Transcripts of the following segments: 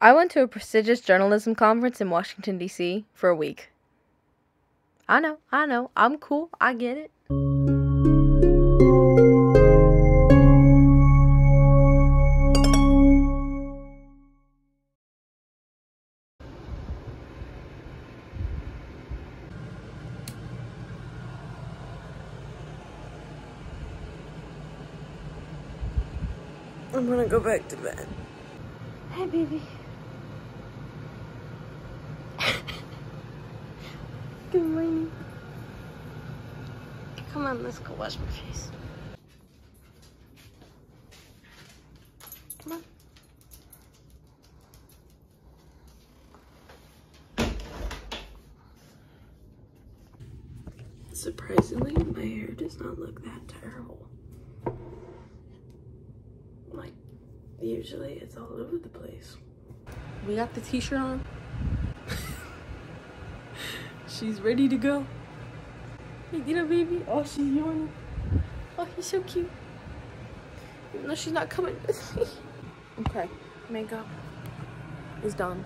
I went to a prestigious journalism conference in Washington, D.C. for a week. I know, I'm cool, I get it. I'm gonna go back to bed. Hi, baby. Good morning. Come on, let's go wash my face. Come on. Surprisingly, my hair does not look that terrible. Like, usually it's all over the place. We got the t-shirt on. She's ready to go. Hey, get up, baby. Oh, she's yawning. Oh, he's so cute. Even though she's not coming with me. Okay, makeup is done.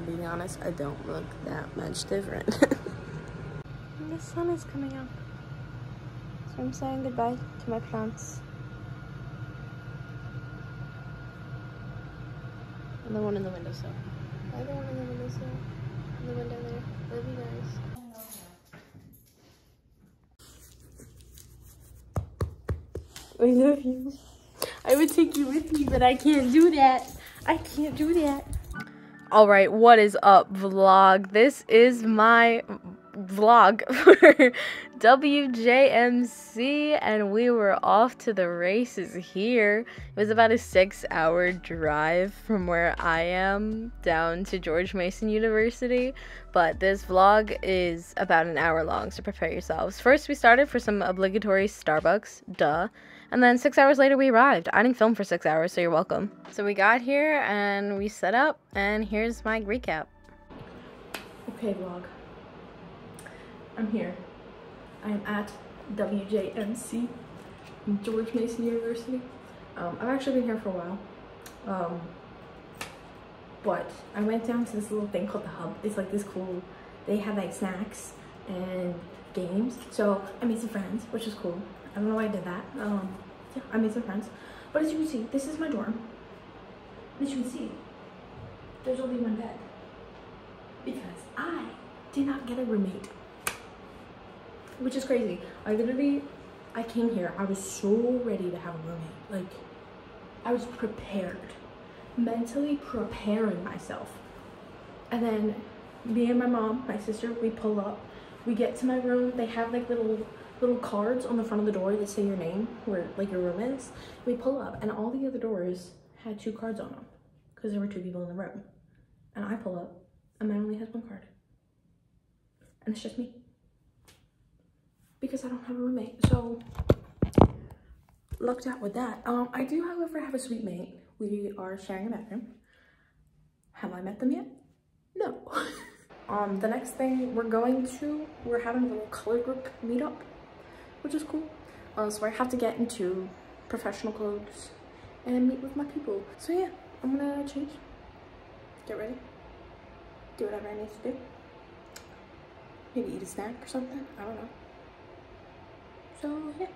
Being honest, I don't look that much different. The sun is coming up. So I'm saying goodbye to my plants. And the one in the windowsill. The other one in the windowsill. In the window there. Love you guys. I love you. I would take you with me, but I can't do that. I can't do that. Alright, what is up, vlog? This is my vlog for WJMC, and we were off to the races here. It was about a 6-hour drive from where I am down to George Mason University, but this vlog is about an hour long, so prepare yourselves. First, we started for some obligatory Starbucks, duh. And then 6 hours later, we arrived. I didn't film for 6 hours, so you're welcome. So we got here, and we set up, and here's my recap. Okay, vlog. I'm here. I am at WJMC, George Mason University. I've actually been here for a while. But I went down to this little thing called the Hub. It's like this cool, they have like snacks and games. So I made some friends, which is cool. I don't know why I did that. Yeah, I made some friends. But as you can see, this is my dorm. As you can see, there's only one bed. Because I did not get a roommate. Which is crazy. I came here, I was so ready to have a roommate. Like, I was prepared. Mentally preparing myself. And then me and my mom, my sister, we pull up. We get to my room. They have like little cards on the front of the door that say your name, where like your room is. We pull up, and all the other doors had 2 cards on them because there were 2 people in the room. And I pull up, and mine only has 1 card, and it's just me because I don't have a roommate. So lucked out with that. I do, however, have a suite mate. We are sharing a bathroom. Have I met them yet? No. The next thing we're having a little color group meetup, which is cool. So I have to get into professional clothes and meet with my people. So yeah, I'm gonna change, get ready, do whatever I need to do. Maybe eat a snack or something, I don't know. So yeah,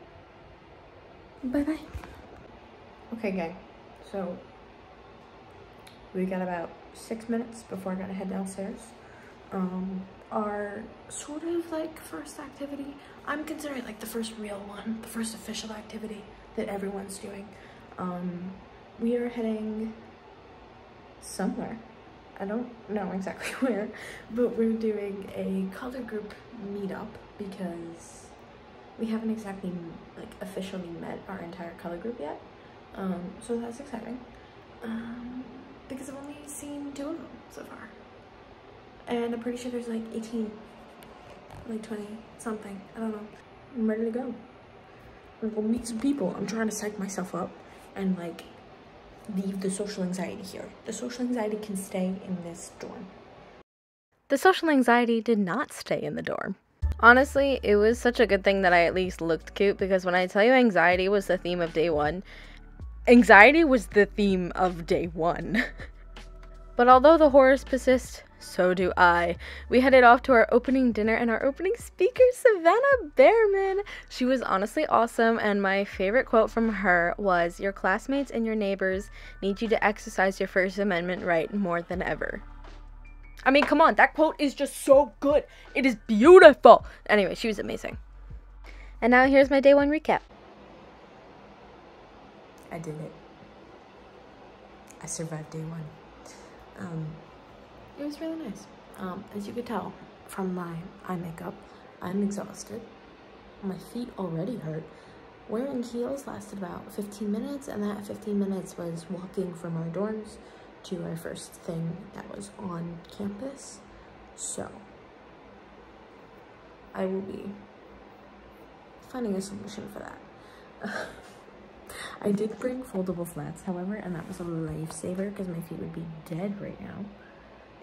bye-bye. Okay, gang, so we got about 6 minutes before I gotta head downstairs. Our sort of like first activity, I'm considering like the first real one, the first official activity that everyone's doing. We are heading somewhere. I don't know exactly where, but we're doing a color group meetup because we haven't exactly like officially met our entire color group yet. So that's exciting. Because I've only seen 2 of them so far. And I'm pretty sure there's like 18, like 20 something, I don't know. I'm ready to go. I'm gonna go meet some people. I'm trying to psych myself up and like leave the social anxiety here. The social anxiety can stay in this dorm. The social anxiety did not stay in the dorm. Honestly, it was such a good thing that I at least looked cute, because when I tell you anxiety was the theme of day 1, Anxiety was the theme of day one. But although the horrors persist, so do I. We headed off to our opening dinner, and our opening speaker, Savannah Behrman. She was honestly awesome, and my favorite quote from her was, "Your classmates and your neighbors need you to exercise your First Amendment right more than ever." I mean, come on, that quote is just so good. It is beautiful. Anyway, she was amazing. And now here's my day one recap. I did it. I survived day one. It was really nice. As you could tell from my eye makeup, I'm exhausted. My feet already hurt. Wearing heels lasted about 15 minutes, and that 15 minutes was walking from our dorms to our first thing that was on campus. So, I will be finding a solution for that. I did bring foldable flats, however, and that was a lifesaver because my feet would be dead right now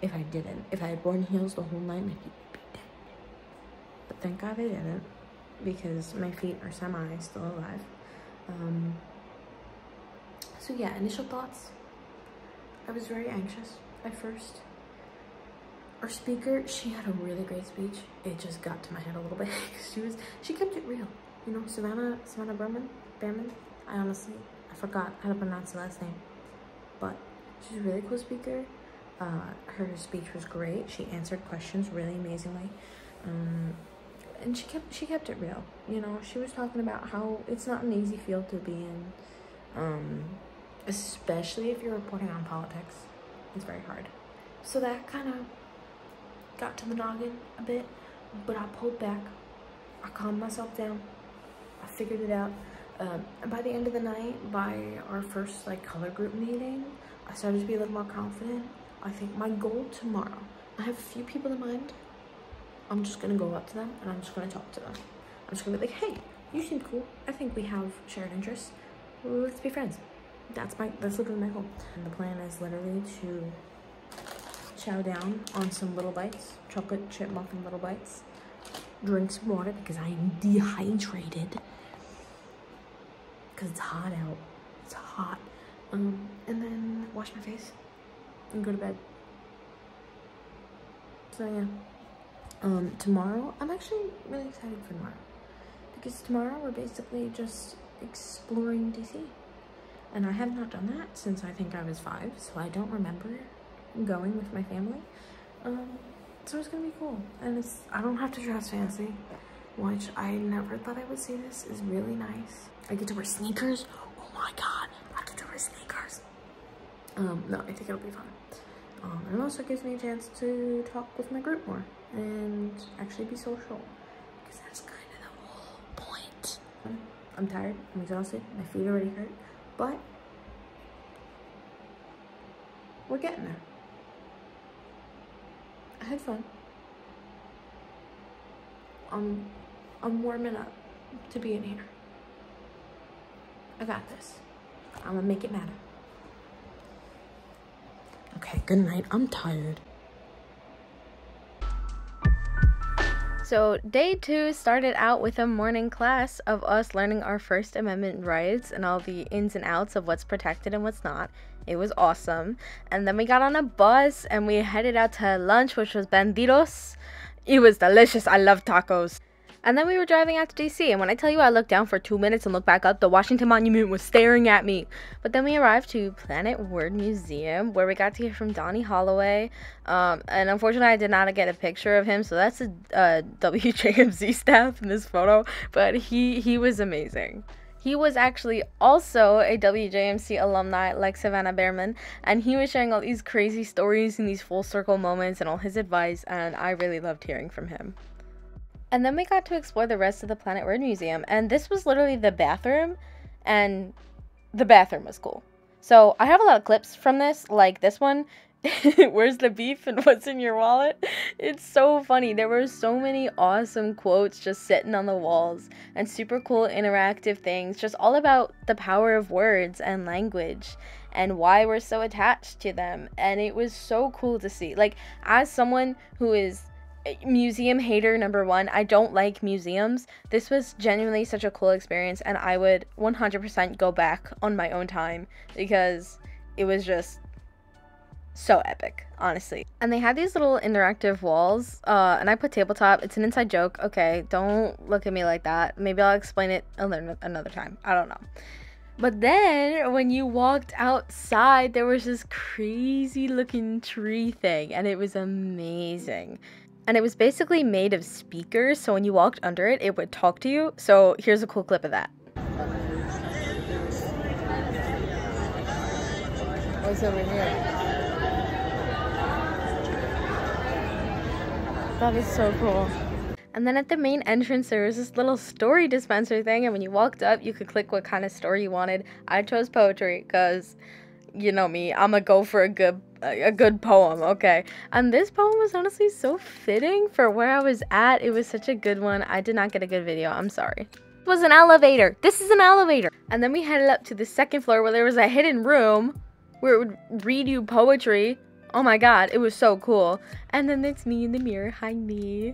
if I didn't. If I had worn heels the whole night, my feet would be dead. But thank God I didn't, because my feet are still alive. So yeah, initial thoughts. I was very anxious at first. Our speaker, she had a really great speech. It just got to my head a little bit. She kept it real. You know, Savannah Behrman. I forgot how to pronounce the last name, but she's a really cool speaker. Her speech was great. She answered questions really amazingly, and she kept it real. You know, she was talking about how it's not an easy field to be in, especially if you're reporting on politics. It's very hard. So that kind of got to the noggin a bit, but I pulled back. I calmed myself down. I figured it out. And by the end of the night, by our first color group meeting, I started to be a little more confident. I think my goal tomorrow, I have a few people in mind. I'm just gonna go up to them and I'm just gonna talk to them. I'm just gonna be like, hey, you seem cool. I think we have shared interests. Let's be friends. That's literally my goal. And the plan is literally to chow down on some little bites, chocolate chip muffin little bites, drink some water because I am dehydrated. Because it's hot out. It's hot. And then wash my face and go to bed. So yeah. Tomorrow, I'm actually really excited for tomorrow. Because tomorrow we're basically just exploring DC. And I have not done that since I think I was 5, so I don't remember going with my family. So it's gonna be cool. And I don't have to dress fancy, which I never thought I would say this is really nice. I get to wear sneakers. Oh my God, I get to wear sneakers. No, I think it'll be fun. And it also gives me a chance to talk with my group more and actually be social, because that's kind of the whole point. I'm tired, I'm exhausted, my feet already hurt, but we're getting there. I had fun. I'm warming up to be in here. I got this. I'm gonna make it matter. Okay, good night. I'm tired. So day 2 started out with a morning class of us learning our First Amendment rights and all the ins and outs of what's protected and what's not. It was awesome. And then we got on a bus and we headed out to lunch, which was bandidos. It was delicious. I love tacos. And then we were driving out to DC, and when I tell you I looked down for 2 minutes and looked back up, the Washington Monument was staring at me. But then we arrived to Planet Word Museum, where we got to hear from Donnie Holloway. And unfortunately, I did not get a picture of him, so that's a WJMC staff in this photo. But he was amazing. He was actually also a WJMC alumni like Savannah Behrman, and he was sharing all these crazy stories and these full circle moments and all his advice, and I really loved hearing from him. And then we got to explore the rest of the Planet Word Museum, and this was literally the bathroom, and the bathroom was cool. So I have a lot of clips from this, like this one, where's the beef and what's in your wallet? It's so funny. There were so many awesome quotes just sitting on the walls, and super cool interactive things, just all about the power of words and language, and why we're so attached to them. And it was so cool to see. Like, as someone who is museum hater number one. I don't like museums. This was genuinely such a cool experience, and I would 100% go back on my own time because it was just so epic, honestly. And they had these little interactive walls, and I put tabletop. It's an inside joke. Okay, don't look at me like that. Maybe I'll explain it another time. I don't know. But then when you walked outside, there was this crazy looking tree thing, and it was amazing. And it was basically made of speakers, so when you walked under it, it would talk to you. So here's a cool clip of that. What's over here? That is so cool. And then at the main entrance, there was this little story dispenser thing, and when you walked up, you could click what kind of story you wanted. I chose poetry because, you know me, I'm gonna go for a good poem, okay? And this poem was honestly so fitting for where I was at. It was such a good one. I did not get a good video. I'm sorry. It was an elevator. This is an elevator. And then we headed up to the second floor where there was a hidden room where it would read you poetry. Oh my god, it was so cool. And then it's me in the mirror. Hi, me.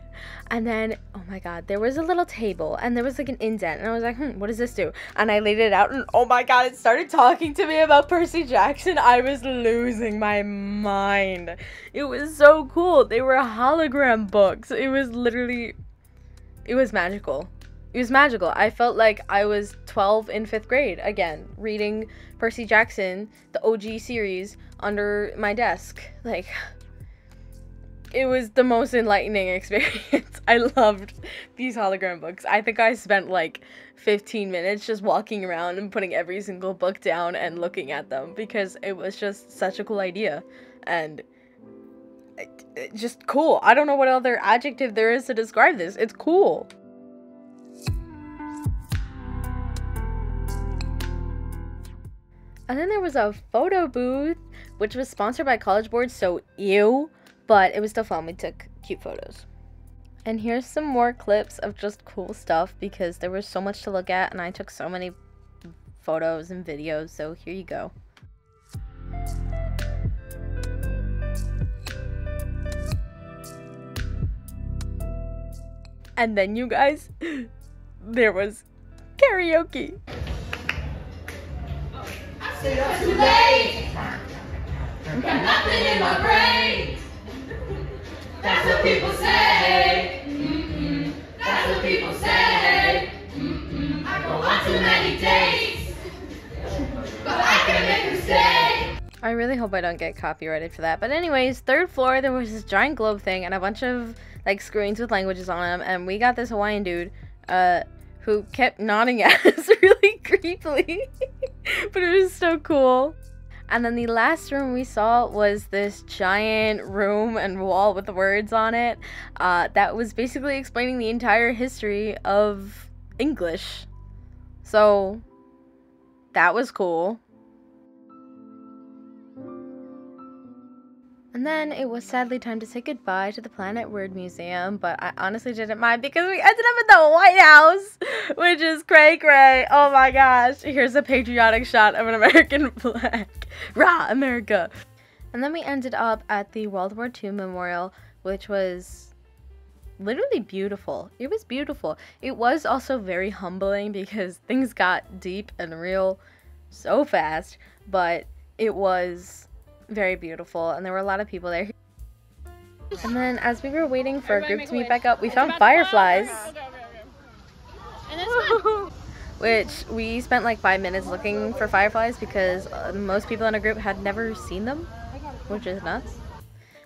And then, oh my god, there was a little table and there was like an indent. And I was like, what does this do? And I laid it out and oh my god, it started talking to me about Percy Jackson. I was losing my mind. It was so cool. They were hologram books. It was literally, it was magical. It was magical. I felt like I was 12 in 5th grade again, reading Percy Jackson, the OG series, under my desk. Like, it was the most enlightening experience. I loved these hologram books. I think I spent like 15 minutes just walking around and putting every single book down and looking at them because it was just such a cool idea and just cool. I don't know what other adjective there is to describe this. It's cool. And then there was a photo booth, which was sponsored by College Board, so ew, but it was still fun. We took cute photos. And here's some more clips of just cool stuff because there was so much to look at and I took so many photos and videos, so here you go. And then you guys, there was karaoke. Stayed up too late. Got nothing in my brain. That's what people say. That's what people say. I go on too many dates, but I can make them stay. I really hope I don't get copyrighted for that. But anyways, 3rd floor, there was this giant globe thing and a bunch of like screens with languages on them, and we got this Hawaiian dude who kept nodding at us really creepily. But it was so cool. And then the last room we saw was this giant room and wall with the words on it that was basically explaining the entire history of English. So that was cool. And then it was sadly time to say goodbye to the Planet Word Museum, but I honestly didn't mind because we ended up at the White House, which is cray-cray. Oh my gosh. Here's a patriotic shot of an American flag. Rah, America. And then we ended up at the World War II Memorial, which was literally beautiful. It was beautiful. It was also very humbling because things got deep and real so fast, but it was very beautiful and there were a lot of people there. And then as we were waiting for a group to meet back up, we found fireflies. Which we spent like 5 minutes looking for fireflies because most people in our group had never seen them, which is nuts.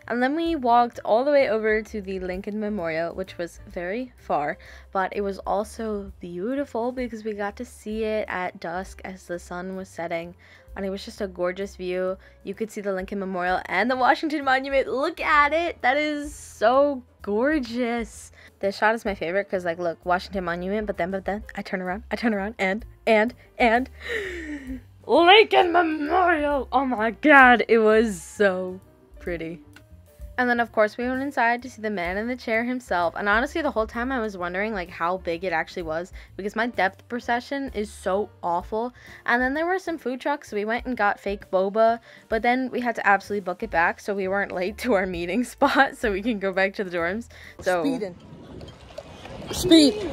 And then we walked all the way over to the Lincoln Memorial, which was very far, but it was also beautiful because we got to see it at dusk as the sun was setting, and it was just a gorgeous view. You could see the Lincoln Memorial and the Washington Monument. Look at it! That is so gorgeous. This shot is my favorite because, like, look, Washington Monument, but then I turn around, and Lincoln Memorial! Oh my god, it was so pretty. And then of course we went inside to see the man in the chair himself, and honestly the whole time I was wondering like how big it actually was, because my depth perception is so awful. And then there were some food trucks, so we went and got fake boba, but then we had to absolutely book it back so we weren't late to our meeting spot so we can go back to the dorms. So Speed.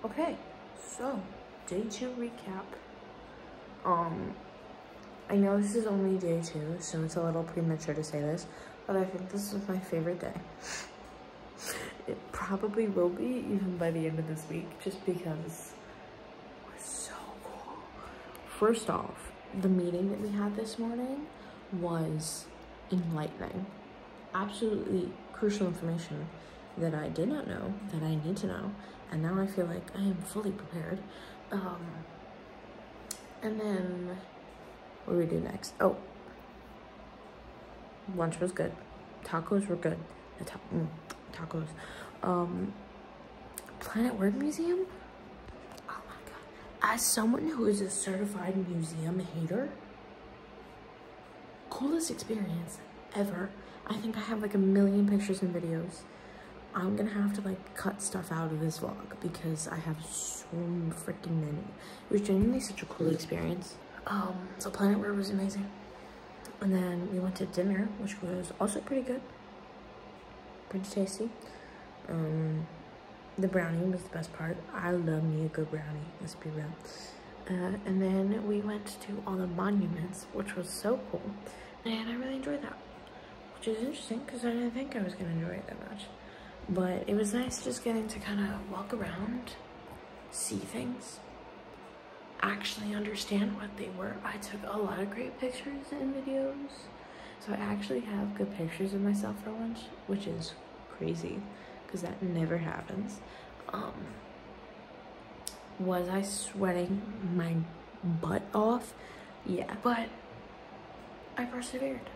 Okay, so day 2 recap. I know this is only day 2, so it's a little premature to say this, but I think this was my favorite day. It probably will be even by the end of this week, just because it was so cool. First off, the meeting that we had this morning was enlightening. Absolutely crucial information that I did not know, that I need to know, and now I feel like I am fully prepared. And then what do we do next? Oh, lunch was good. Tacos were good. Tacos. Planet Word Museum? Oh my god. As someone who is a certified museum hater, coolest experience ever. I think I have like 1 million pictures and videos. I'm gonna have to like cut stuff out of this vlog because I have so freaking many. It was genuinely such a cool experience. So Planet Word was amazing. And then we went to dinner, which was also pretty good. Pretty tasty. The brownie was the best part. I love me a good brownie, let's be real. And then we went to all the monuments, which was so cool. And I really enjoyed that, which is interesting because I didn't think I was gonna enjoy it that much. But it was nice just getting to kind of walk around, see things, actually understand what they were. I took a lot of great pictures and videos, so I actually have good pictures of myself for lunch, which is crazy because that never happens. Was I sweating my butt off? Yeah, but I persevered.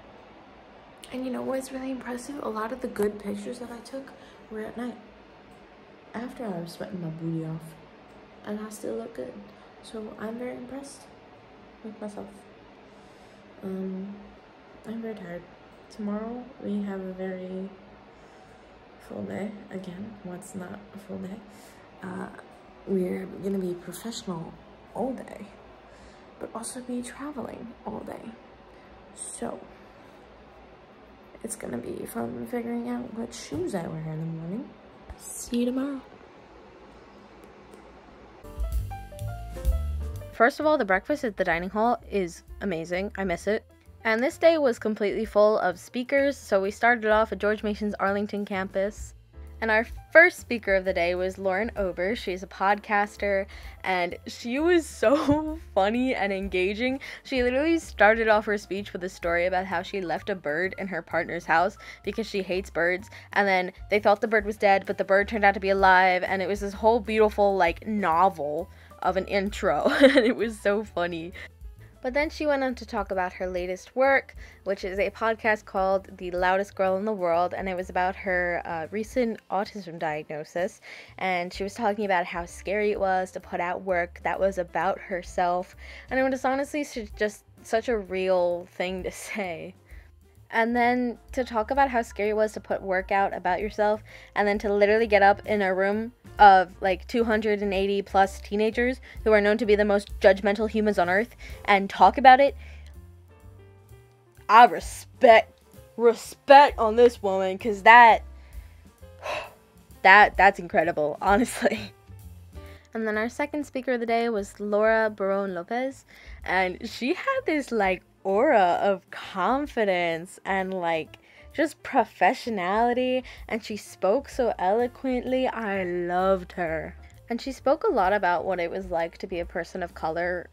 And you know what's really impressive? A lot of the good pictures that I took were at night, after I was sweating my booty off, and I still look good. So I'm very impressed with myself. I'm very tired. Tomorrow we have a very full day. Again, what's not a full day? We're gonna be professional all day, but also be traveling all day. So it's gonna be fun figuring out what shoes I wear in the morning. See you tomorrow. First of all, the breakfast at the dining hall is amazing. I miss it. And this day was completely full of speakers, so we started off at George Mason's Arlington campus. And our first speaker of the day was Lauren Ober. She's a podcaster, and she was so funny and engaging. She literally started off her speech with a story about how she left a bird in her partner's house because she hates birds, and then they thought the bird was dead, but the bird turned out to be alive, and it was this whole beautiful, like, novel of an intro, and it was so funny. But then she went on to talk about her latest work, which is a podcast called The Loudest Girl in the World, and it was about her recent autism diagnosis. And she was talking about how scary it was to put out work that was about herself, and it was honestly just such a real thing to say. And then to talk about how scary it was to put work out about yourself, and then to literally get up in a room of like 280 plus teenagers who are known to be the most judgmental humans on earth and talk about it. I respect on this woman, because that's incredible, honestly. And then our second speaker of the day was Laura Barón Lopez, and she had this like aura of confidence and like just professionality, and she spoke so eloquently. I loved her. And she spoke a lot about what it was like to be a person of color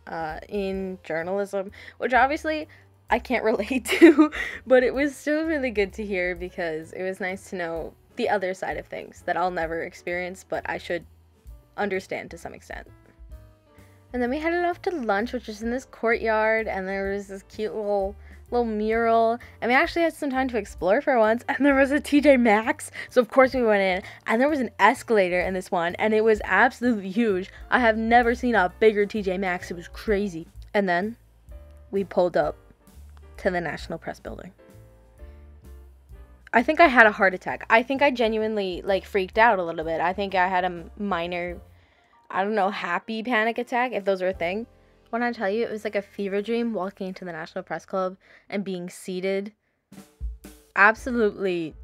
in journalism, which obviously I can't relate to, but it was still really good to hear because it was nice to know the other side of things that I'll never experience, but I should understand to some extent. And then we headed off to lunch, which was in this courtyard, and there was this cute little mural, and we actually had some time to explore for once, and there was a TJ Maxx, so of course we went in, and there was an escalator in this one, and it was absolutely huge. I have never seen a bigger TJ Maxx. It was crazy. And then we pulled up to the National Press Building. I think I had a heart attack. I think I genuinely, like, freaked out a little bit. I think I had a minor, I don't know, happy panic attack, if those are a thing. When I tell you, it was like a fever dream walking into the National Press Club and being seated absolutely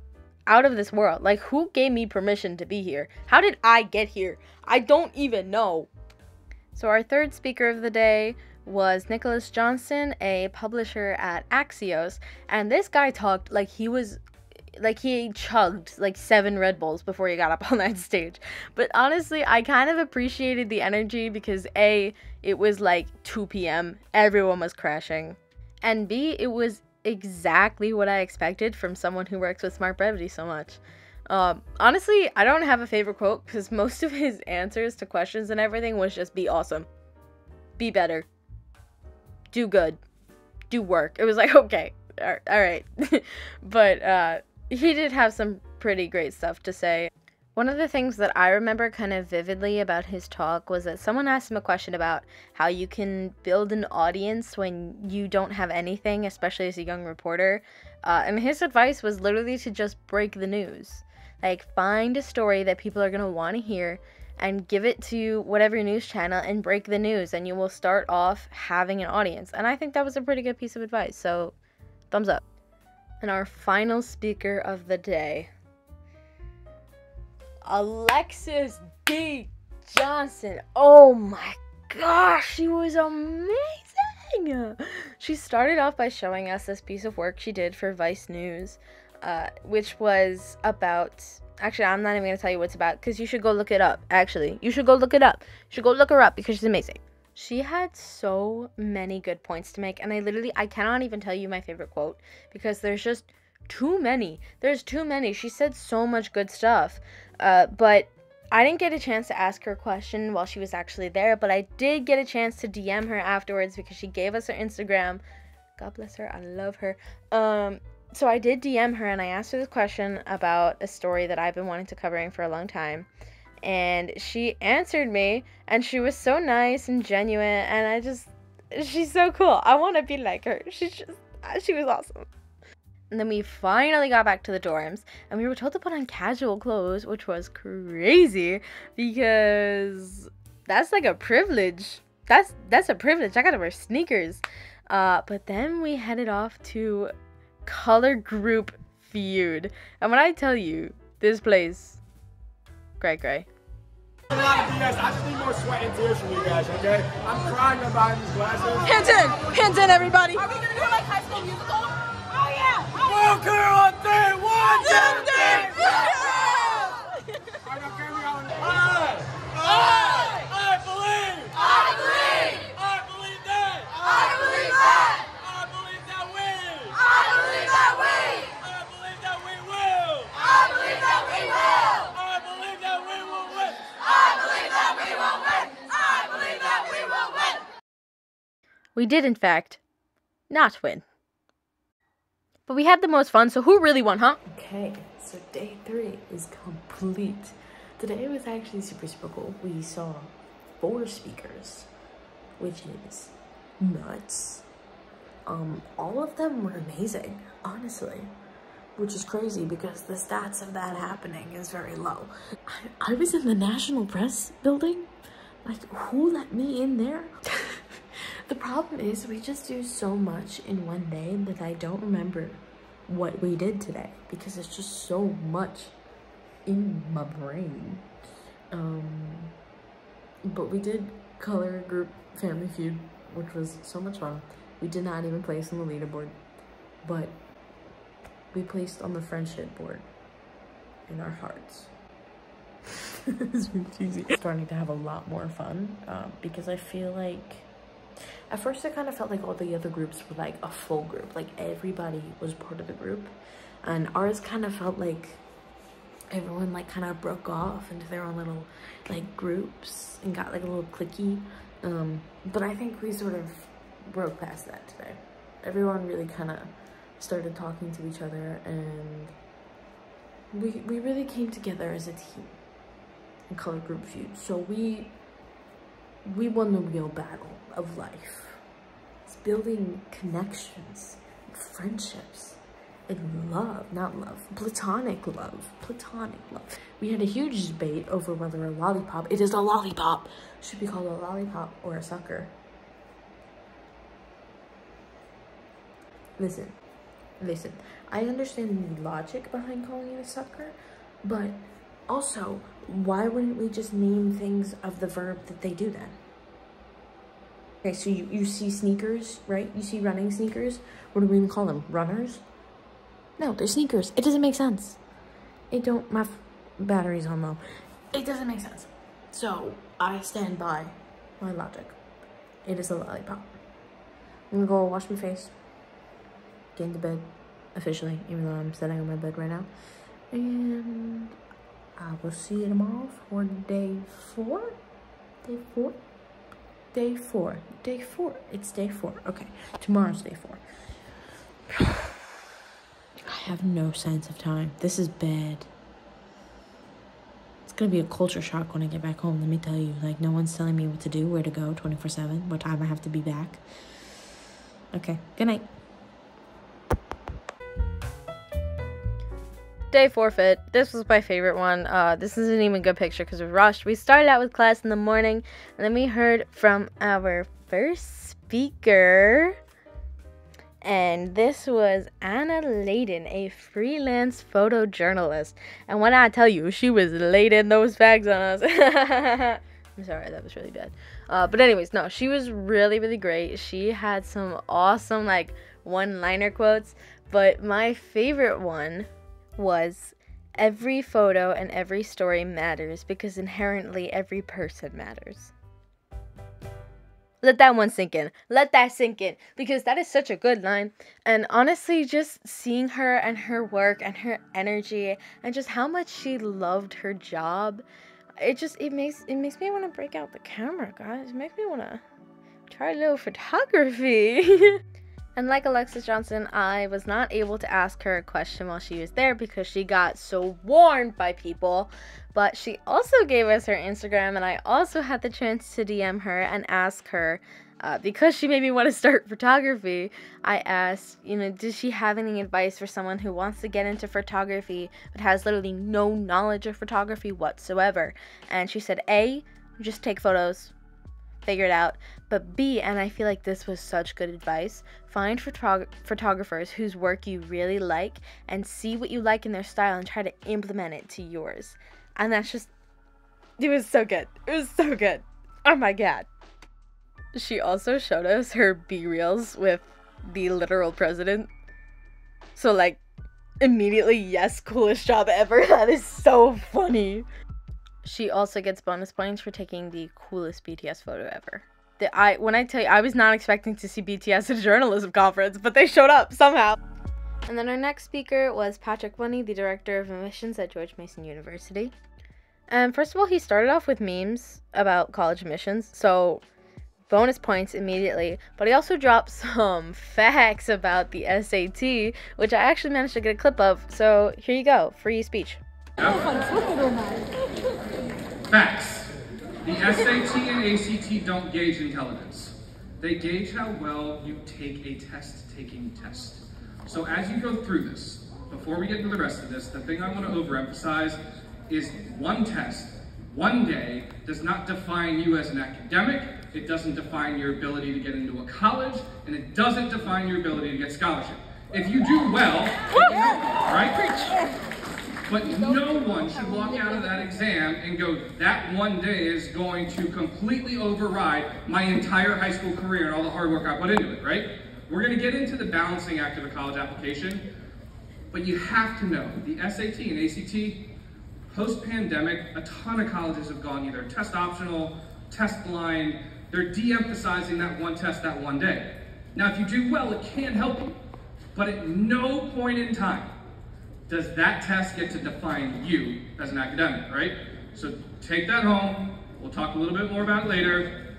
out of this world. Like, who gave me permission to be here? How did I get here? I don't even know. So our third speaker of the day was Nicholas Johnson, a publisher at Axios, and this guy talked like he chugged like 7 Red Bulls before he got up on that stage. But honestly, I kind of appreciated the energy because A, it was like 2 p.m. Everyone was crashing. And B, it was exactly what I expected from someone who works with Smart Brevity so much. Honestly, I don't have a favorite quote because most of his answers to questions and everything was just be awesome, be better, do good, do work. It was like, okay, all right. But he did have some pretty great stuff to say. One of the things that I remember kind of vividly about his talk was that someone asked him a question about how you can build an audience when you don't have anything, especially as a young reporter. And his advice was literally to just break the news. Like, find a story that people are going to want to hear and give it to whatever news channel and break the news, and you will start off having an audience. And I think that was a pretty good piece of advice, so thumbs up. And our final speaker of the day, Alexis D. Johnson. Oh my gosh, she was amazing. She started off by showing us this piece of work she did for Vice News, which was about, actually, I'm not even going to tell you what it's about because you should go look it up. Actually, you should go look it up. You should go look her up because she's amazing. She had so many good points to make, and I cannot even tell you my favorite quote because there's just too many. There's too many. She said so much good stuff. But I didn't get a chance to ask her a question while she was actually there, but I did get a chance to DM her afterwards because she gave us her Instagram. God bless her. I love her. So I did DM her and I asked her this question about a story that I've been wanting to covering for a long time. And she answered me, and she was so nice and genuine, and she's so cool. I want to be like her. She was awesome. And then we finally got back to the dorms, and we were told to put on casual clothes, which was crazy because that's like a privilege. That's a privilege. I gotta wear sneakers. But then we headed off to Color Group Feud, and when I tell you, this place, cray. A lot of BS. I just need more sweat and tears from you guys, okay? I'm crying about these glasses. Hands in, everybody. Are we gonna do like High School Musical? Oh yeah. Well, clear on 3, 1, 2, 3. I got Grammy on. I believe. I believe. I believe that. I believe that. I believe that we. I believe that we. I believe that we will. I believe that we will. I believe that we will win. I believe that we will win. I believe that we will win. We did, in fact, not win. But we had the most fun, so who really won, huh? Okay, so day 3 is complete. Today was actually super cool. We saw 4 speakers, which is nuts. All of them were amazing, honestly, which is crazy because the stats of that happening is very low. I was in the National Press building. Like, who let me in there? The problem is we just do so much in one day that I don't remember what we did today because it's just so much in my brain. But we did Color Group Family Feud, which was so much fun. We did not even place on the leaderboard, but we placed on the friendship board in our hearts. It's really cheesy. Starting to have a lot more fun because I feel like at first it kind of felt like all the other groups were like a full group, like everybody was part of the group, and ours kind of felt like everyone like kind of broke off into their own little like groups and got like a little cliquey. But I think we sort of broke past that today. Everyone really kind of started talking to each other, and we really came together as a team in Color Group Feud. So we won the real battle of life. It's building connections, friendships, in love, not love, platonic love, platonic love. We had a huge debate over whether a lollipop, it is a lollipop, should be called a lollipop or a sucker. Listen, I understand the logic behind calling it a sucker, but also, why wouldn't we just name things of the verb that they do then? Okay, so you see sneakers, right? You see running sneakers. What do we even call them? Runners? No, they're sneakers. It doesn't make sense. My battery's on low. It doesn't make sense. So, I stand by my logic. It is a lollipop. I'm gonna go wash my face. Get into bed, officially, even though I'm sitting on my bed right now. And I will see you tomorrow for day 4? Day 4? Day 4. Day 4. It's day 4. Okay, tomorrow's day 4. I have no sense of time. This is bad. It's gonna be a culture shock when I get back home, let me tell you. Like, no one's telling me what to do, where to go, 24/7, what time I have to be back. Okay, good night. Day forfeit. This was my favorite one. This isn't even a good picture because we rushed. We started out with class in the morning, and then we heard from our first speaker. And this was Anna Layden, a freelance photojournalist. And when I tell you, she was laying those bags on us. I'm sorry, that was really bad. But anyways, no, she was really, really great. She had some awesome, like, one-liner quotes. But my favorite one was, every photo and every story matters because inherently every person matters. Let that one sink in. Let that sink in. Because that is such a good line. And honestly, just seeing her and her work and her energy and just how much she loved her job, it makes me want to break out the camera, guys. It makes me want to try a little photography. And like Alexis Johnson, I was not able to ask her a question while she was there because she got so warned by people. But she also gave us her Instagram, and I also had the chance to DM her and ask her, because she made me want to start photography, I asked, does she have any advice for someone who wants to get into photography but has literally no knowledge of photography whatsoever? And she said, A, just take photos. Figure it out. But B, and I feel like this was such good advice, find photographers whose work you really like and see what you like in their style and try to implement it to yours. And that's just, it was so good. It was so good. Oh my god. She also showed us her B-reels with the literal president. So like, immediately, yes, coolest job ever. That is so funny. She also gets bonus points for taking the coolest BTS photo ever. When I tell you, I was not expecting to see BTS at a journalism conference, but they showed up somehow. And then our next speaker was Patrick Bunny, the director of admissions at George Mason University. And first of all, he started off with memes about college admissions, so bonus points immediately. But he also dropped some facts about the SAT, which I actually managed to get a clip of. So here you go, free speech. Facts. The SAT and ACT don't gauge intelligence. They gauge how well you take a test-taking test. So as you go through this, before we get into the rest of this, the thing I want to overemphasize is one test, one day, does not define you as an academic, it doesn't define your ability to get into a college, and it doesn't define your ability to get scholarship. If you do well, right? But no one should walk out of that exam and go, that one day is going to completely override my entire high school career and all the hard work I put into it, right? We're going to get into the balancing act of a college application, but you have to know, the SAT and ACT, post-pandemic, a ton of colleges have gone either test optional, test blind, they're de-emphasizing that one test that one day. Now, if you do well, it can help you, but at no point in time does that test get to define you as an academic, right? So take that home. We'll talk a little bit more about it later,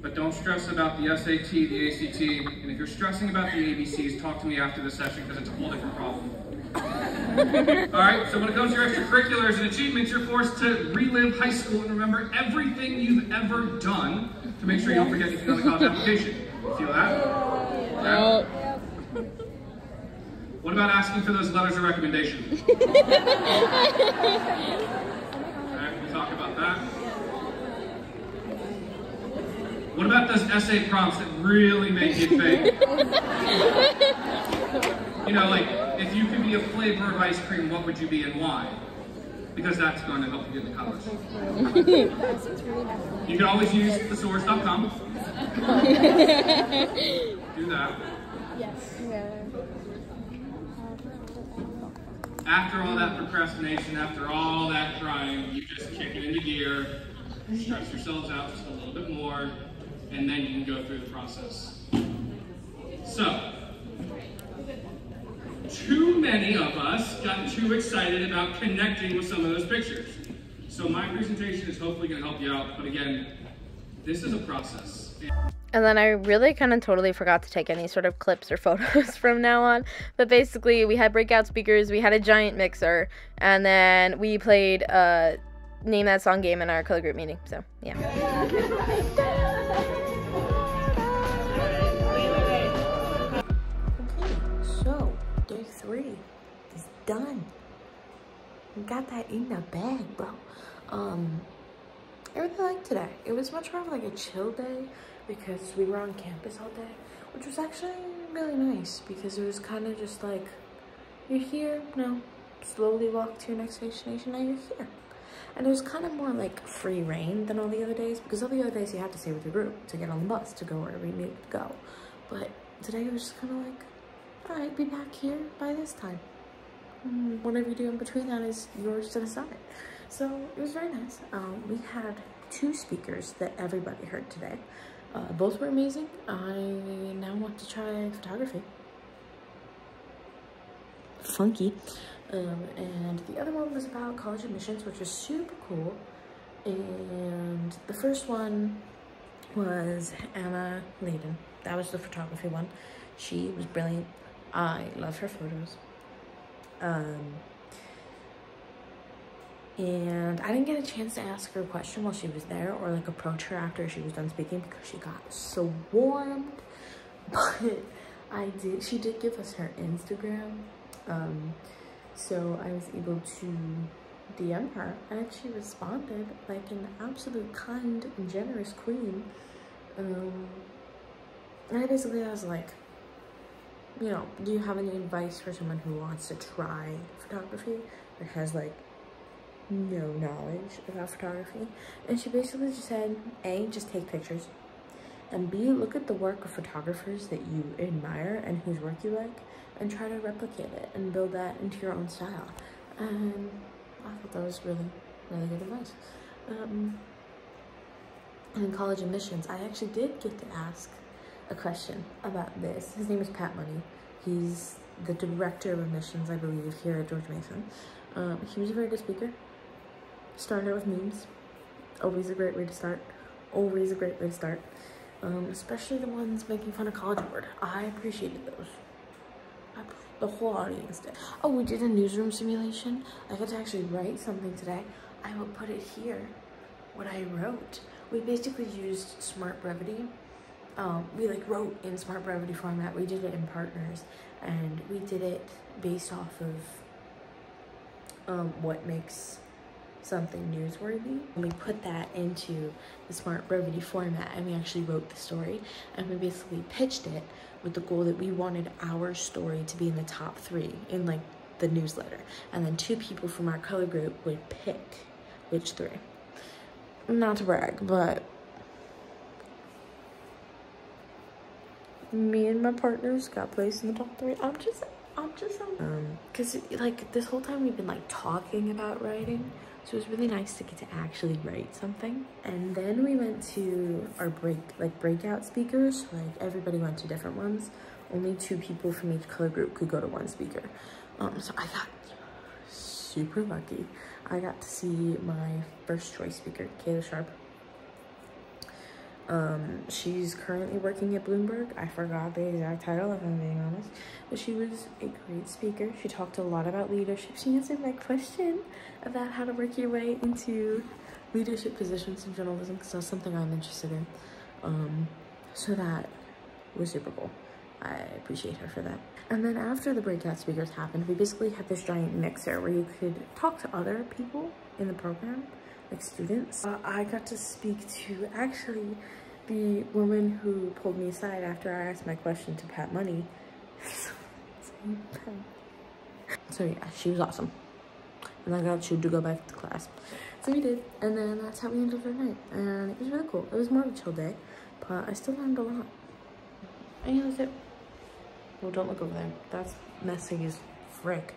but don't stress about the SAT, the ACT, and if you're stressing about the ABCs, talk to me after the session because it's a whole different problem. All right, so when it comes to your extracurriculars and achievements, you're forced to relive high school and remember everything you've ever done to make sure you don't forget anything on the college application. Feel that? Yeah. What about about asking for those letters of recommendation? Okay, we'll talk about that. What about those essay prompts that really make you think? You know, like, if you could be a flavor of ice cream, what would you be and why? Because that's going to help you get into college. You can always use thesource.com. Do that. Yes. After all that procrastination, after all that crying, you just kick it into gear, stress yourselves out just a little bit more, and then you can go through the process. So, too many of us got too excited about connecting with some of those pictures. So my presentation is hopefully going to help you out, but again, this is a process. And then I really kind of totally forgot to take any sort of clips or photos from now on. But basically, we had breakout speakers, we had a giant mixer, and then we played a Name That Song game in our color group meeting. So, yeah. Okay, so day 3 is done. We got that in the bag, bro. I really liked today. It was much more of like a chill day because we were on campus all day, which was actually really nice because it was kind of just like, you're here, no, slowly walk to your next destination, now you're here. And it was kind of more like free reign than all the other days, because all the other days you had to stay with your group to get on the bus to go wherever you needed to go. But today it was just kind of like, all right, be back here by this time. Whatever you do in between that is yours to decide. So it was very nice. We had 2 speakers that everybody heard today. Both were amazing. I now want to try photography. Funky. And the other one was about college admissions, which was super cool. And the first one was Anna Layden. That was the photography one. She was brilliant. I love her photos. And I didn't get a chance to ask her a question while she was there or like approach her after she was done speaking because she got so warmed. But she did give us her Instagram. So I was able to DM her and she responded like an absolute kind and generous queen. And I was like, you know, do you have any advice for someone who wants to try photography but has like no knowledge about photography? And she basically just said, A, just take pictures, and B, look at the work of photographers that you admire and whose work you like and try to replicate it and build that into your own style. And I thought that was really, really good advice. And in college admissions, I actually did get to ask a question about this. His name is Pat Money. He's the director of admissions, I believe, here at George Mason. He was a very good speaker. Started out with memes. Always a great way to start. Always a great way to start. Especially the ones making fun of College Board. I appreciated those. The whole audience did. Oh, we did a newsroom simulation. I got to actually write something today. I will put it here, what I wrote. We basically used Smart Brevity. We like wrote in Smart Brevity format. We did it in partners, and we did it based off of what makes something newsworthy. And we put that into the Smart Brevity format, and we actually wrote the story, and we basically pitched it with the goal that we wanted our story to be in the top 3 in like the newsletter, and then 2 people from our color group would pick which 3. Not to brag, but me and my partners got placed in the top 3. I'm just because like this whole time we've been like talking about writing, so it was really nice to get to actually write something. And then we went to our breakout speakers. Like everybody went to different ones. Only 2 people from each color group could go to one speaker. So I got super lucky. I got to see my first choice speaker, Kayla Sharp. She's currently working at Bloomberg. I forgot the exact title, if I'm being honest, but she was a great speaker. She talked a lot about leadership. She answered my question about how to work your way into leadership positions in journalism, because that's something I'm interested in. So that was super cool. I appreciate her for that. And then after the breakout speakers happened, we basically had this giant mixer where you could talk to other people in the program, like students. I got to speak to actually the woman who pulled me aside after I asked my question to Pat Money. So yeah, she was awesome. And I got to go back to class. So we did, and then that's how we ended our night. And it was really cool. It was more of a chill day, but I still learned a lot. And yeah, that's it. Well, don't look over there. That's messy as frick.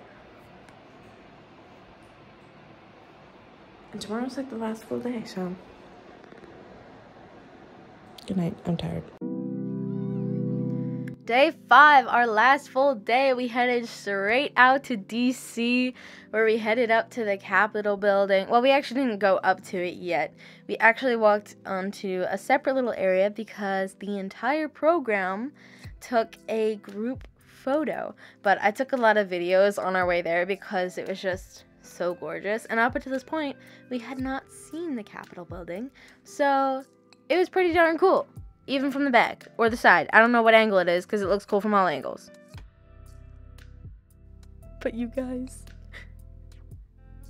And tomorrow's like the last full day, so. Good night, I'm tired. Day 5, our last full day, we headed straight out to DC, where we headed up to the Capitol building. Well, we actually didn't go up to it yet. We actually walked onto a separate little area because the entire program took a group photo. But I took a lot of videos on our way there because it was just so gorgeous. And up until this point, we had not seen the Capitol building. So it was pretty darn cool. Even from the back or the side. I don't know what angle it is because it looks cool from all angles. But you guys,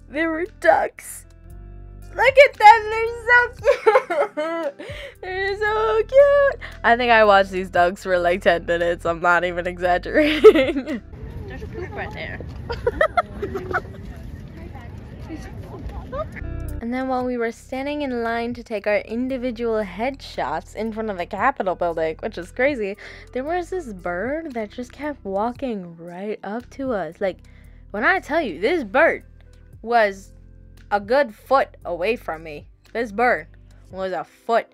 there were ducks. Look at them, they're so cute. They're so cute. I think I watched these ducks for like 10 minutes. I'm not even exaggerating. There's a poop right there. And then while we were standing in line to take our individual headshots in front of the Capitol building, which is crazy, there was this bird that just kept walking right up to us. Like, when I tell you, this bird was a good foot away from me. This bird was a foot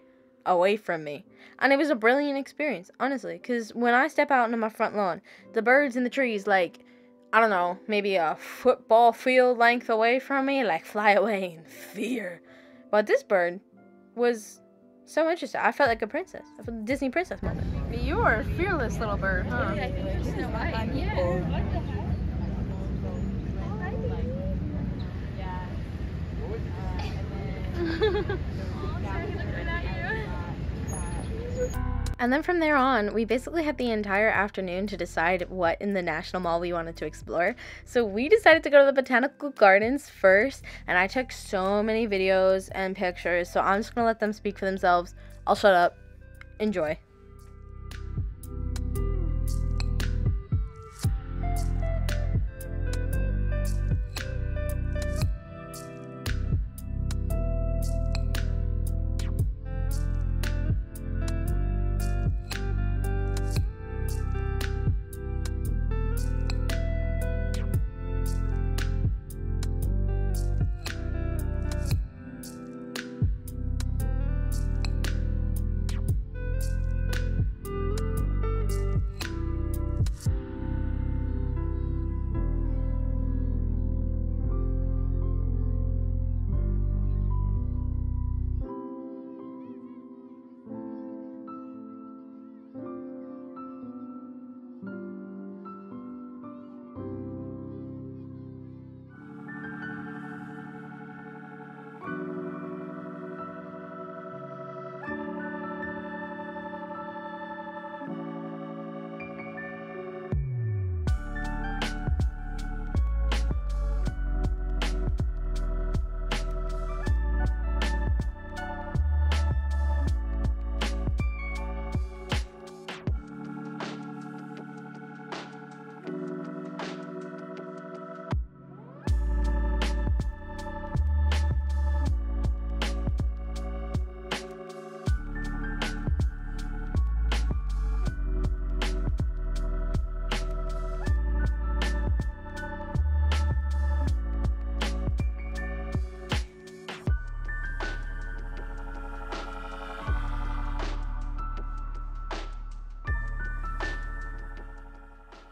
away from me. And it was a brilliant experience, honestly, because when I step out into my front lawn, the birds in the trees, like, I don't know, maybe a football field length away from me, like fly away in fear. But this bird was so interesting. I felt like a princess, a Disney princess moment. You are a fearless little bird, huh? And then from there on, we basically had the entire afternoon to decide what in the National Mall we wanted to explore. So we decided to go to the Botanical Gardens first, and I took so many videos and pictures, so I'm just gonna let them speak for themselves. I'll shut up. Enjoy.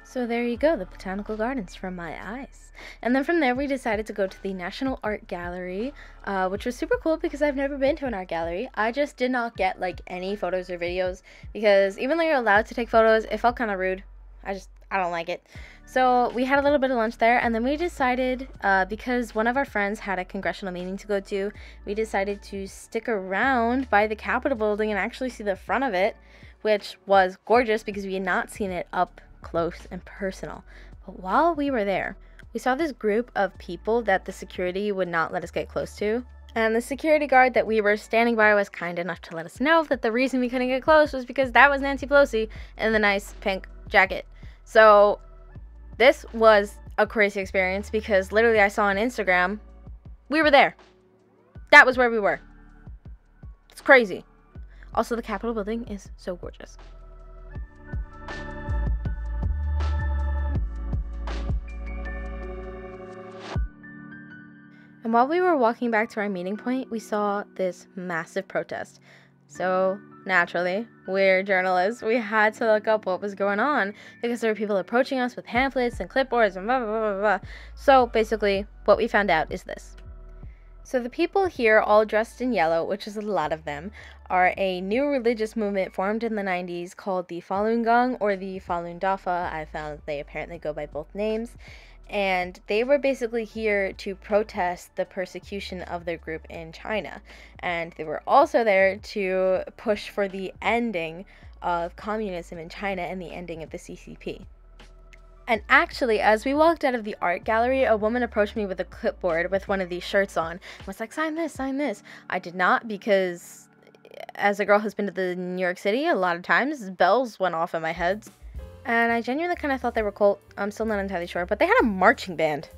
So there you go, the Botanical Gardens from my eyes. And then from there we decided to go to the National Art Gallery, which was super cool because I've never been to an art gallery. I just did not get like any photos or videos because even though you're allowed to take photos, it felt kind of rude. I don't like it. So we had a little bit of lunch there, and then we decided, because one of our friends had a congressional meeting to go to, we decided to stick around by the Capitol building and actually see the front of it, which was gorgeous because we had not seen it up close and personal. But while we were there, we saw this group of people that the security would not let us get close to. And the security guard that we were standing by was kind enough to let us know that the reason we couldn't get close was because that was Nancy Pelosi in the nice pink jacket. So this was a crazy experience because literally I saw on Instagram, we were there. That was where we were. It's crazy. Also, the Capitol building is so gorgeous. And while we were walking back to our meeting point, we saw this massive protest. So naturally, we're journalists. We had to look up what was going on because there were people approaching us with pamphlets and clipboards and blah, blah, blah, blah, blah. So basically, what we found out is this. So the people here, all dressed in yellow, which is a lot of them, are a new religious movement formed in the 90s called the Falun Gong or the Falun Dafa. I found that they apparently go by both names. And they were basically here to protest the persecution of their group in China. And they were also there to push for the ending of communism in China and the ending of the CCP. And actually, as we walked out of the art gallery, a woman approached me with a clipboard with one of these shirts on and was like, sign this, sign this. I did not because as a girl who's been to the New York City, a lot of times bells went off in my head. And I genuinely kind of thought they were cool. I'm still not entirely sure, but they had a marching band.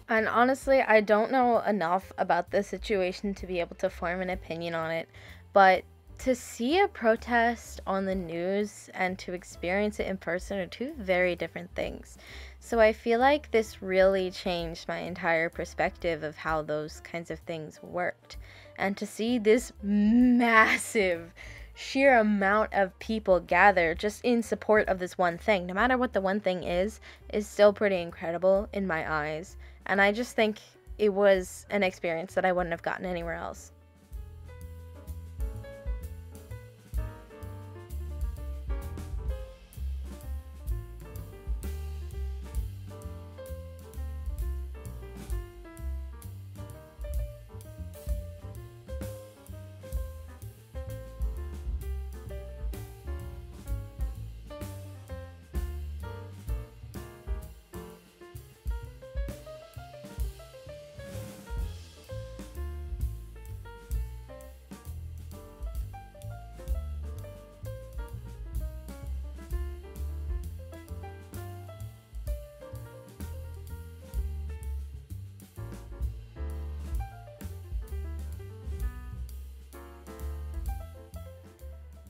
And honestly, I don't know enough about this situation to be able to form an opinion on it, but to see a protest on the news and to experience it in person are two very different things. So I feel like this really changed my entire perspective of how those kinds of things worked. And to see this massive sheer amount of people gather just in support of this one thing, no matter what the one thing is still pretty incredible in my eyes. And I just think it was an experience that I wouldn't have gotten anywhere else.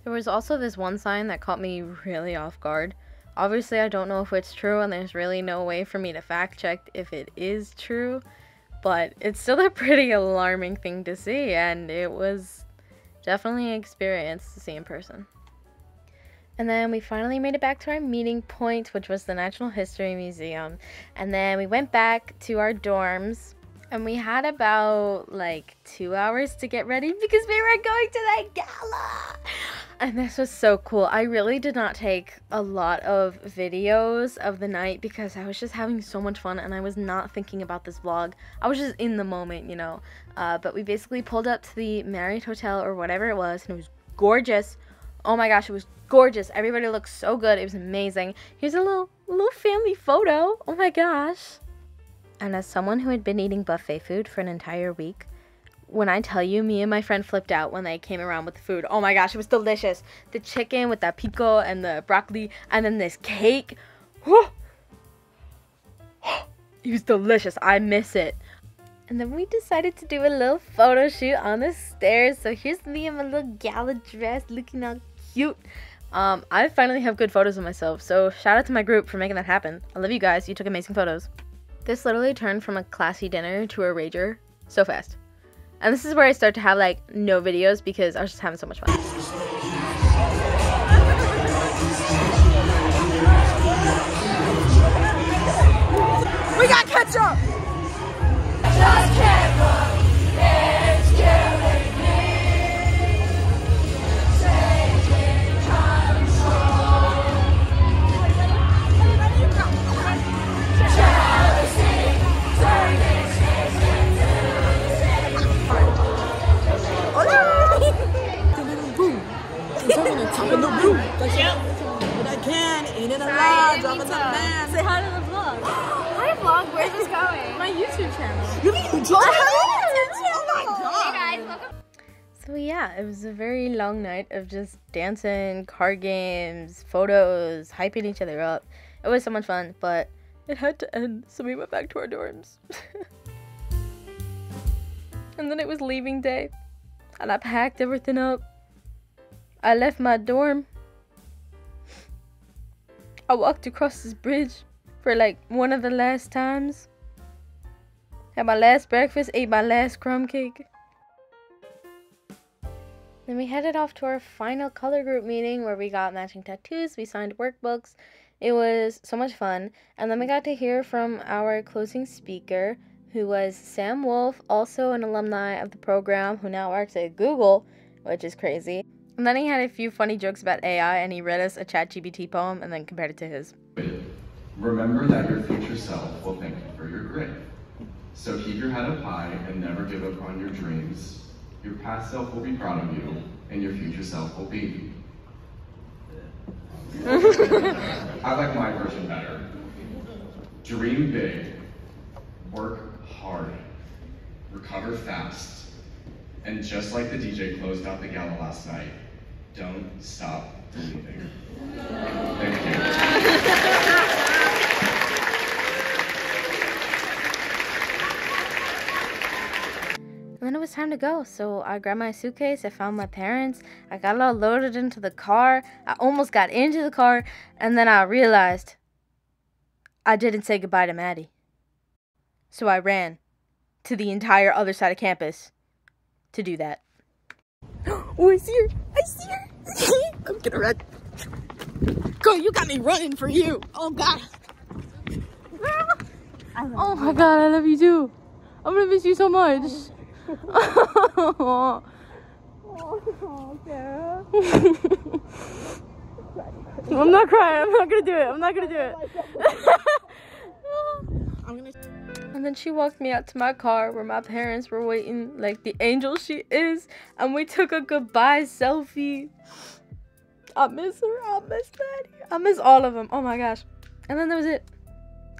There was also this one sign that caught me really off guard. Obviously, I don't know if it's true, and there's really no way for me to fact check if it is true, but it's still a pretty alarming thing to see, and it was definitely an experience to see in person. And then we finally made it back to our meeting point, which was the Natural History Museum, and then we went back to our dorms. And we had about like 2 hours to get ready because we were going to that gala. And this was so cool. I really did not take a lot of videos of the night because I was just having so much fun and I was not thinking about this vlog. I was just in the moment, you know. But we basically pulled up to the Marriott Hotel or whatever it was, and it was gorgeous. Oh my gosh, it was gorgeous. Everybody looked so good. It was amazing. Here's a little family photo. Oh my gosh. And as someone who had been eating buffet food for an entire week, when I tell you, me and my friend flipped out when they came around with the food. Oh my gosh, it was delicious. The chicken with that pico and the broccoli, and then this cake. Whew. It was delicious. I miss it. And then we decided to do a little photo shoot on the stairs. So here's me in my little gala dress looking all cute. I finally have good photos of myself. So shout out to my group for making that happen. I love you guys. You took amazing photos. This literally turned from a classy dinner to a rager so fast. And this is where I start to have like no videos because I was just having so much fun. We got ketchup! Just So yeah, it was a very long night of just dancing, card games, photos, hyping each other up. It was so much fun, but it had to end, so we went back to our dorms. And then it was leaving day, and I packed everything up. I left my dorm. I walked across this bridge for like one of the last times. Had my last breakfast, ate my last crumb cake. Then we headed off to our final color group meeting where we got matching tattoos, we signed workbooks. It was so much fun. And then we got to hear from our closing speaker, who was Sam Wolf, also an alumni of the program, who now works at Google, which is crazy. And then he had a few funny jokes about AI, and he read us a ChatGPT poem and then compared it to his. Remember that your future self will thank you for your grit. So keep your head up high and never give up on your dreams. Your past self will be proud of you, and your future self will be. I like my version better. Dream big, work hard, recover fast, and just like the DJ closed out the gala last night, don't stop believing. Thank you. And then it was time to go, so I grabbed my suitcase, I found my parents, I got it all loaded into the car, I almost got into the car, and then I realized I didn't say goodbye to Maddie. So I ran to the entire other side of campus to do that. Oh, I see her! I see her! I'm gonna run. Go, you got me running for you! Oh god! Oh my god, I love you too! I'm gonna miss you so much! Oh, Sarah. I'm not crying. I'm not gonna do it. I'm not gonna do it. And then she walked me out to my car where my parents were waiting like the angel she is, and we took a goodbye selfie. I miss her. I miss Maddie. I miss all of them. Oh my gosh. And then that was it.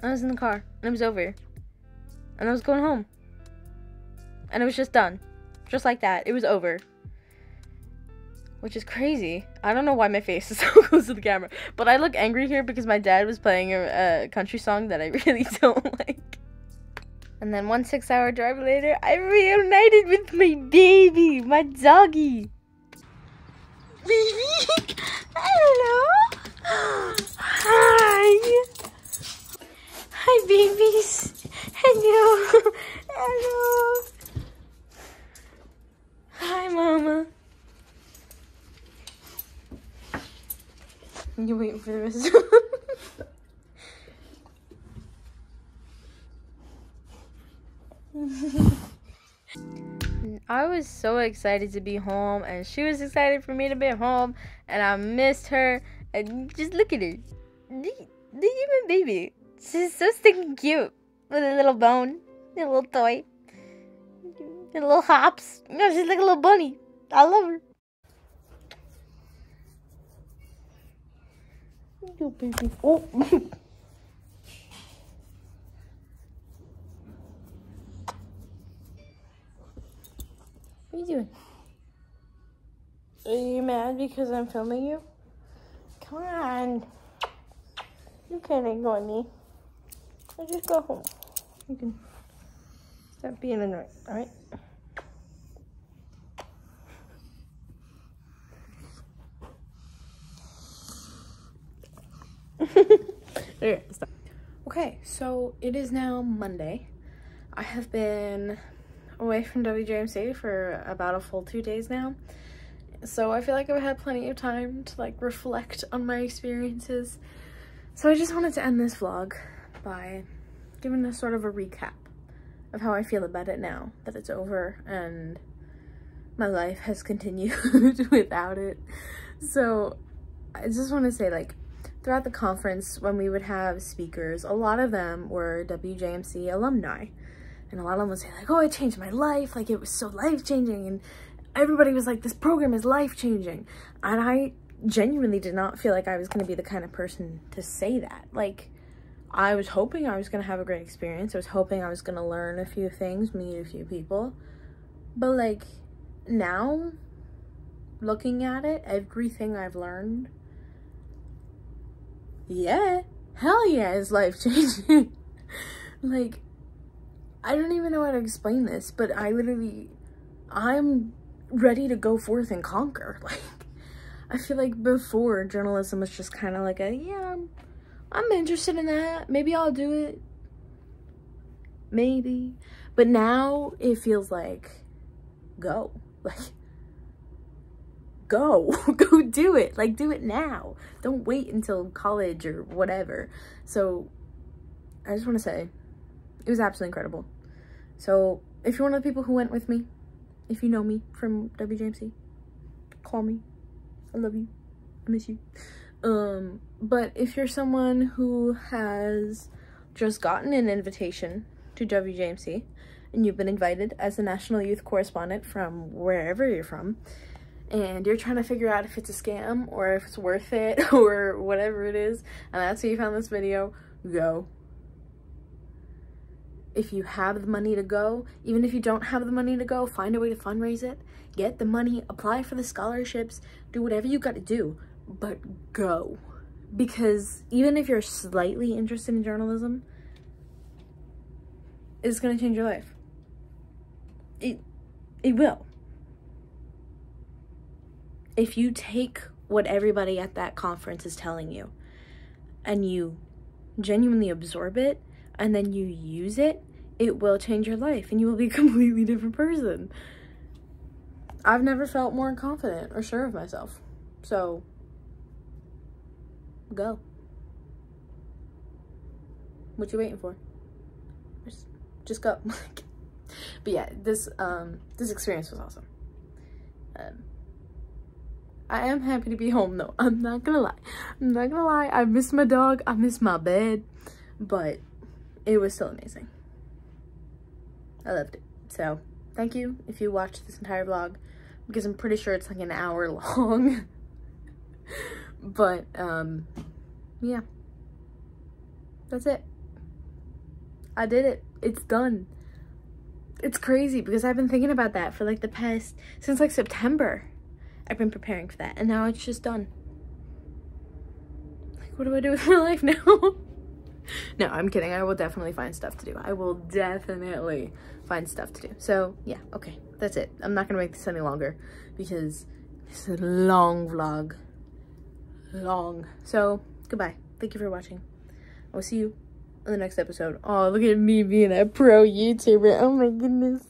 I was in the car and it was over. And I was going home. And it was just done. Just like that. It was over. Which is crazy. I don't know why my face is so close to the camera. But I look angry here because my dad was playing a country song that I really don't like. And then 1 6-hour drive later, I reunited with my baby. My doggy. Baby. Hello. Hi. Hi, babies. Hello. Hello. Hi, Mama. You waiting for the rest of I was so excited to be home, and she was excited for me to be home, and I missed her. And just look at her. Look at my baby. She's so stinking cute. With a little bone. A little toy. And little hops. You know, she's like a little bunny. I love her. You baby. Oh. What are you doing? Are you mad because I'm filming you? Come on. You can't ignore me. I'll just go home. You can stop being annoying, alright? Okay, so it is now Monday. I have been away from WJMC for about a full 2 days now. So I feel like I've had plenty of time to like reflect on my experiences. So I just wanted to end this vlog by giving a sort of a recap of how I feel about it now that it's over and my life has continued without it. So I just want to say, like, throughout the conference when we would have speakers, a lot of them were WJMC alumni. And a lot of them would say like, oh, it changed my life. Like, it was so life-changing. And everybody was like, this program is life-changing. And I genuinely did not feel like I was going to be the kind of person to say that. Like, I was hoping I was going to have a great experience. I was hoping I was going to learn a few things, meet a few people. But, like, now, looking at it, everything I've learned, yeah, hell yeah, it's life-changing. Like, I don't even know how to explain this, but I'm ready to go forth and conquer. Like, I feel like before, journalism was just kind of like yeah, I'm interested in that. Maybe I'll do it. Maybe. But now it feels like, go. Like, go. Go do it. Like, do it now. Don't wait until college or whatever. So, I just want to say, it was absolutely incredible. So, if you're one of the people who went with me, if you know me from WJMC, call me. I love you. I miss you. But if you're someone who has just gotten an invitation to WJMC and you've been invited as a national youth correspondent from wherever you're from, and you're trying to figure out if it's a scam or if it's worth it or whatever it is, and that's how you found this video, go. If you have the money to go, even if you don't have the money to go, find a way to fundraise it, get the money, apply for the scholarships, do whatever you got to do, but go. Because even if you're slightly interested in journalism, it's going to change your life. It will. If you take what everybody at that conference is telling you and you genuinely absorb it and then you use it, it will change your life and you will be a completely different person. I've never felt more confident or sure of myself. So, go. What you waiting for? Just go. But yeah, this experience was awesome. I am happy to be home though. I'm not gonna lie. I miss my dog. I miss my bed. But it was still amazing. I loved it. So, thank you if you watched this entire vlog, because I'm pretty sure it's like an hour long. But, yeah. That's it. I did it. It's done. It's crazy because I've been thinking about that for like since like September. I've been preparing for that and now it's just done. Like, what do I do with my life now? No, I'm kidding. I will definitely find stuff to do. I will definitely find stuff to do. So, yeah, okay. That's it. I'm not going to make this any longer because this is a long vlog. Long. So, goodbye. Thank you for watching. I will see you in the next episode. Oh, look at me being a pro YouTuber. Oh my goodness.